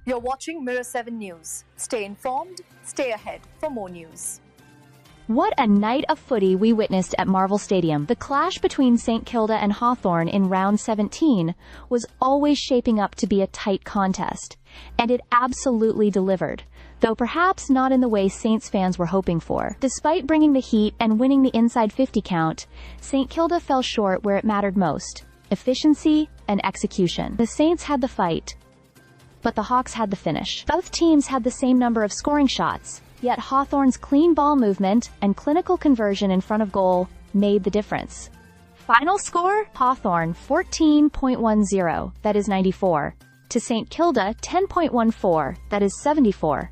You're watching Mirror 7 News. Stay informed, stay ahead for more news. What a night of footy we witnessed at Marvel Stadium. The clash between St Kilda and Hawthorn in round 17 was always shaping up to be a tight contest, and it absolutely delivered, though perhaps not in the way Saints fans were hoping for. Despite bringing the heat and winning the inside 50 count, St Kilda fell short where it mattered most: efficiency and execution. The Saints had the fight, but the Hawks had the finish. Both teams had the same number of scoring shots, yet Hawthorn's clean ball movement and clinical conversion in front of goal made the difference. Final score: Hawthorn 14.10, that is 94, to St Kilda 10.14, that is 74.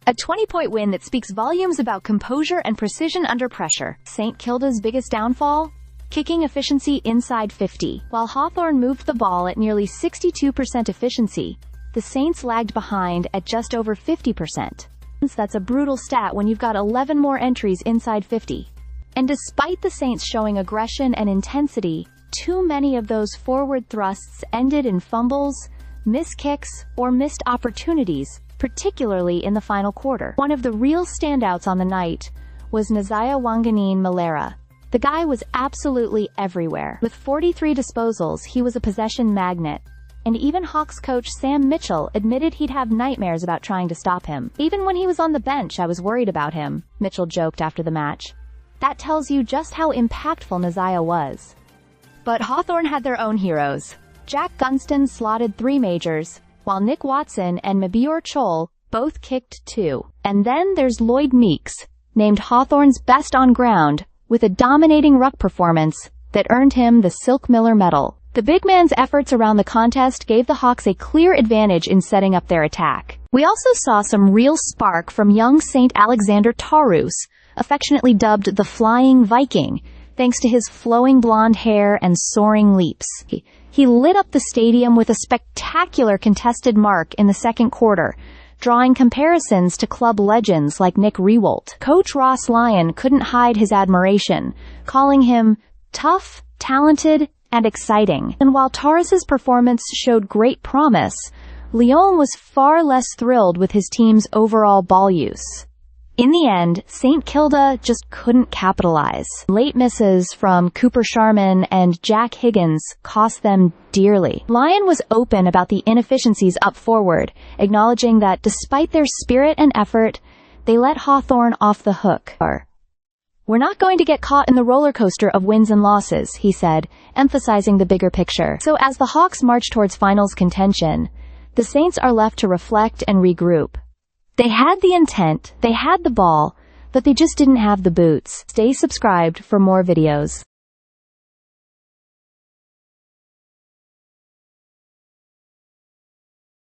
A 20-point win that speaks volumes about composure and precision under pressure. St Kilda's biggest downfall? Kicking efficiency inside 50. While Hawthorn moved the ball at nearly 62% efficiency, the Saints lagged behind at just over 50%. That's a brutal stat when you've got 11 more entries inside 50. And despite the Saints showing aggression and intensity, too many of those forward thrusts ended in fumbles, missed kicks, or missed opportunities, particularly in the final quarter. One of the real standouts on the night was Nazaya Wanganeen Malera. The guy was absolutely everywhere. With 43 disposals, he was a possession magnet, and even Hawks coach Sam Mitchell admitted he'd have nightmares about trying to stop him. "Even when he was on the bench, I was worried about him," Mitchell joked after the match. That tells you just how impactful Nazaya was. But Hawthorn had their own heroes. Jack Gunston slotted 3 majors, while Nick Watson and Mabior Chol both kicked 2. And then there's Lloyd Meeks, named Hawthorn's best on ground, with a dominating ruck performance that earned him the Silk Miller Medal. The big man's efforts around the contest gave the Hawks a clear advantage in setting up their attack. We also saw some real spark from young St. Alexander Taurus, affectionately dubbed the Flying Viking, thanks to his flowing blonde hair and soaring leaps. He lit up the stadium with a spectacular contested mark in the second quarter, drawing comparisons to club legends like Nick Rewalt. Coach Ross Lyon couldn't hide his admiration, calling him tough, talented, and exciting. And while Taurus's performance showed great promise, Lyon was far less thrilled with his team's overall ball use. In the end, St Kilda just couldn't capitalize. Late misses from Cooper Sharman and Jack Higgins cost them dearly. Lyon was open about the inefficiencies up forward, acknowledging that despite their spirit and effort, they let Hawthorn off the hook. "We're not going to get caught in the roller coaster of wins and losses," he said, emphasizing the bigger picture. So as the Hawks march towards finals contention, the Saints are left to reflect and regroup. They had the intent, they had the ball, but they just didn't have the boots. Stay subscribed for more videos.